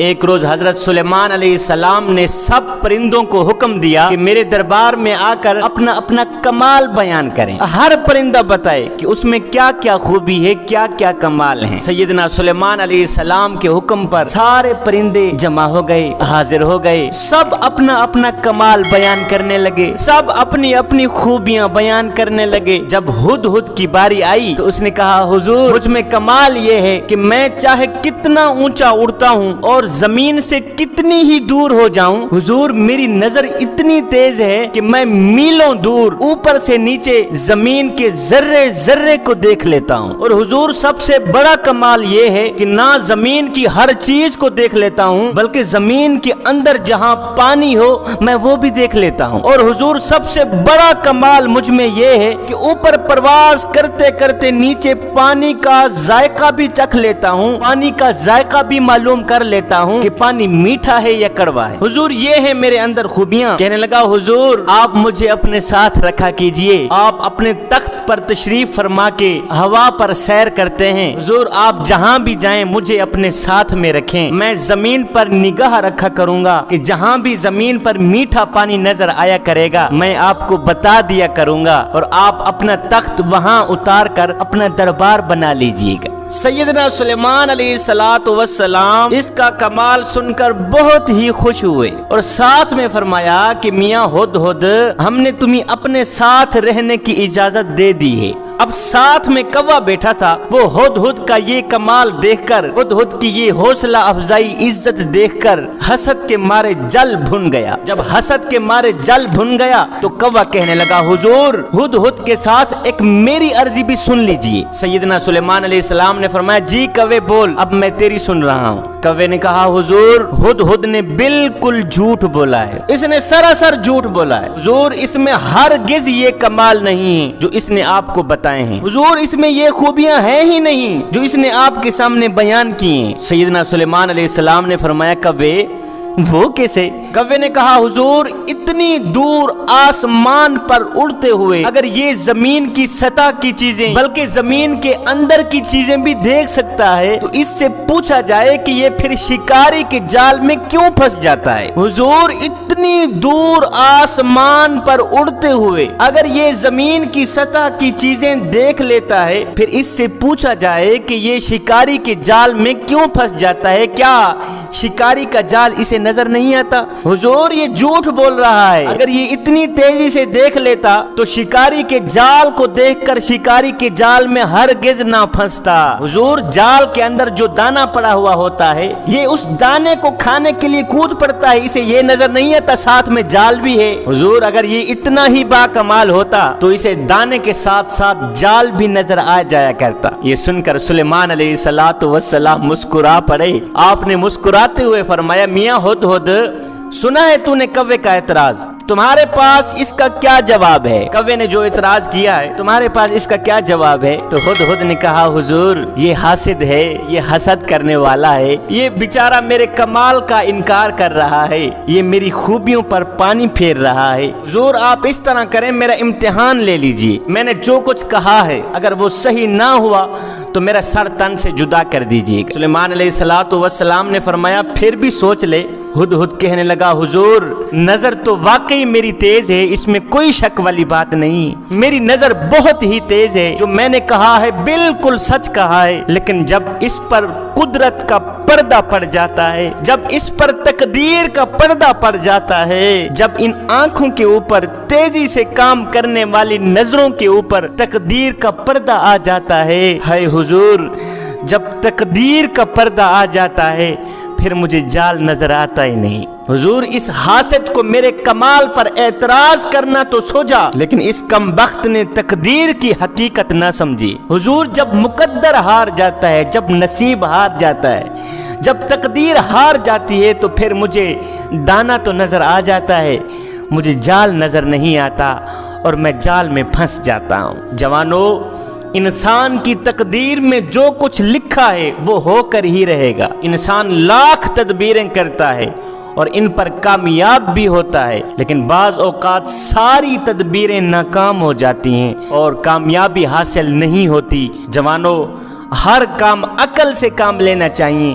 ایک روز حضرت سلیمان علیہ السلام نے سب پرندوں کو حکم دیا کہ میرے دربار میں آ کر اپنا اپنا کمال بیان کریں۔ ہر پرندہ بتائے کہ اس میں کیا کیا خوبی ہے، کیا کیا کمال ہیں۔ سیدنا سلیمان علیہ السلام کے حکم پر سارے پرندے جمع ہو گئے، حاضر ہو گئے، سب اپنا اپنا کمال بیان کرنے لگے، سب اپنی اپنی خوبیاں بیان کرنے لگے۔ جب ہدہد کی باری آئی تو اس نے کہا، حضور مجھ میں کمال یہ ہے کہ میں چاہے کتنا اونچا اڑتا ہوں اور زمین سے کتنی ہی دور ہو جاؤں، حضور میری نظر اتنی تیز ہے کہ میں میلوں دور اوپر سے نیچے زمین کے ذرے ذرے کو دیکھ لیتا ہوں۔ اور حضور سب سے بڑا کمال یہ ہے کہ نہ زمین کی ہر چیز کو دیکھ لیتا ہوں بلکہ زمین کے اندر جہاں پانی ہو میں وہ بھی دیکھ لیتا ہوں۔ اور حضور سب سے بڑا کمال مجھ میں یہ ہے کہ اوپر پرواز کرتے کرتے نیچے پانی کا ذائقہ بھی چکھ لیتا ہوں، پانی کا ذائقہ بھی معلوم کر لیتا ہوں کہ پانی میٹھا ہے یا کڑوا ہے۔ حضور یہ ہے میرے اندر خوبیاں۔ کہنے لگا، حضور آپ مجھے اپنے ساتھ رکھا کیجئے، آپ اپنے تخت پر تشریف فرما کے ہوا پر سیر کرتے ہیں، حضور آپ جہاں بھی جائیں مجھے اپنے ساتھ میں رکھیں، میں زمین پر نگاہ رکھا کروں گا کہ جہاں بھی زمین پر میٹھا پانی نظر آیا کرے گا میں آپ کو بتا دیا کروں گا اور آپ اپنا تخت وہاں اتار کر اپنا دربار بنا لیجئے گا۔ سیدنا سلیمان علیہ السلام اس کا کمال سن کر بہت ہی خوش ہوئے اور ساتھ میں فرمایا کہ میاں ہدہد ہم نے تمہیں اپنے ساتھ رہنے کی اجازت دے دی ہے۔ اب ساتھ میں کوا بیٹھا تھا، وہ ہدہد کا یہ کمال دیکھ کر، ہدہد کی یہ حوصلہ افزائی عزت دیکھ کر حسد کے مارے جل بھن گیا۔ جب حسد کے مارے جل بھن گیا تو کوا کہنے لگا، حضور ہدہد کے ساتھ ایک میری عرضی بھی سن لیجئے۔ سیدنا سلیمان علیہ السلام نے فرمایا، جی کوے بول، اب میں تیری سن رہا ہوں۔ کوے نے کہا، حضور ہدہد نے بالکل جھوٹ بولا ہے، اس نے سراسر جھوٹ بولا ہے، حضور اس میں ہرگز یہ کمال نہیں ہے جو اس نے آپ کو بتائے ہیں، حضور اس میں یہ خوبیاں ہیں ہی نہیں جو اس نے آپ کے سامنے بیان کی ہیں۔ سیدنا سلیمان علیہ السلام نے فرمایا، کوے وہ کیسے؟ کوے نے کہا، حضور اتنی دور آسمان پر اڑتے ہوئے اگر یہ زمین کی سطح کی چیزیں بلکہ زمین کے اندر کی چیزیں بھی دیکھ سکتا ہے تو اس سے پوچھا جائے کہ یہ پھر شکاری کے جال میں کیوں پھنس جاتا ہے۔ حضور اتنی دور آسمان پر اڑتے ہوئے اگر یہ زمین کی سطح کی چیزیں دیکھ لیتا ہے پھر اس سے پوچھا جائے کہ یہ شکاری کے جال میں کیوں پھنس جاتا ہے، کیا شکاری کا جال اسے نظر نہیں آتا؟ حضور یہ جھوٹ بول رہا ہے، اگر یہ اتنی تیزی سے دیکھ لیتا تو شکاری کے جال کو دیکھ کر شکاری کے جال میں ہرگز نہ پھنستا۔ حضور جال کے اندر جو دانا پڑا ہوا ہوتا ہے یہ اس دانے کو کھانے کے لیے کود پڑتا ہے، اسے یہ نظر نہیں آتا ساتھ میں جال بھی ہے۔ حضور اگر یہ اتنا ہی با کمال ہوتا تو اسے دانے کے ساتھ ساتھ جال بھی نظر آ جایا کرتا۔ یہ سن کر سلیمان علیہ السلام مسکرا پڑے۔ آپ نے مسکراتے ہوئے فرمایا، میاں ہدہد سنا ہے تو نے کوے کا اعتراض، تمہارے پاس اس کا کیا جواب ہے؟ کوے نے جو اعتراض کیا ہے تمہارے پاس اس کا کیا جواب ہے؟ تو ہدہد نے کہا، حضور یہ حاسد ہے، یہ حسد کرنے والا ہے، یہ بیچارہ میرے کمال کا انکار کر رہا ہے، یہ میری خوبیوں پر پانی پھیر رہا ہے۔ حضور آپ اس طرح کریں، میرا امتحان لے لیجئے، میں نے جو کچھ کہا ہے اگر وہ صحیح نہ ہوا تو میرا سر تن سے جدا کر دیجئے۔ سلیمان علیہ السلام نے فرمایا، پھر بھی سوچ لے۔ ہدہد کہنے لگا، حضور نظر تو واقعی میری تیز ہے، اس میں کوئی شک والی بات نہیں، میری نظر بہت ہی تیز ہے، جو میں نے کہا ہے بالکل سچ کہا ہے، لیکن جب اس پر قدرت کا پردہ پڑ جاتا ہے، جب اس پر تقدیر کا پردہ پڑ جاتا ہے، جب ان آنکھوں کے اوپر تیزی سے کام کرنے والی نظروں کے اوپر تقدیر کا پردہ آ جاتا ہے، ہے حضور جب تقدیر کا پردہ آ جاتا ہے پھر مجھے جال نظر آتا ہی نہیں۔ حضور اس حاسد کو میرے کمال پر اعتراض کرنا تو سوچا لیکن اس کم بخت نے تقدیر کی حقیقت نہ سمجھی۔ حضور جب مقدر ہار جاتا ہے، جب نصیب ہار جاتا ہے، جب تقدیر ہار جاتی ہے تو پھر مجھے دانا تو نظر آ جاتا ہے، مجھے جال نظر نہیں آتا اور میں جال میں پھنس جاتا ہوں۔ جوانو، انسان کی تقدیر میں جو کچھ لکھا ہے وہ ہو کر ہی رہے گا۔ انسان لاکھ تدبیریں کرتا ہے اور ان پر کامیاب بھی ہوتا ہے، لیکن بعض اوقات ساری تدبیریں ناکام ہو جاتی ہیں اور کامیابی حاصل نہیں ہوتی۔ جوانو، ہر کام عقل سے کام لینا چاہیے،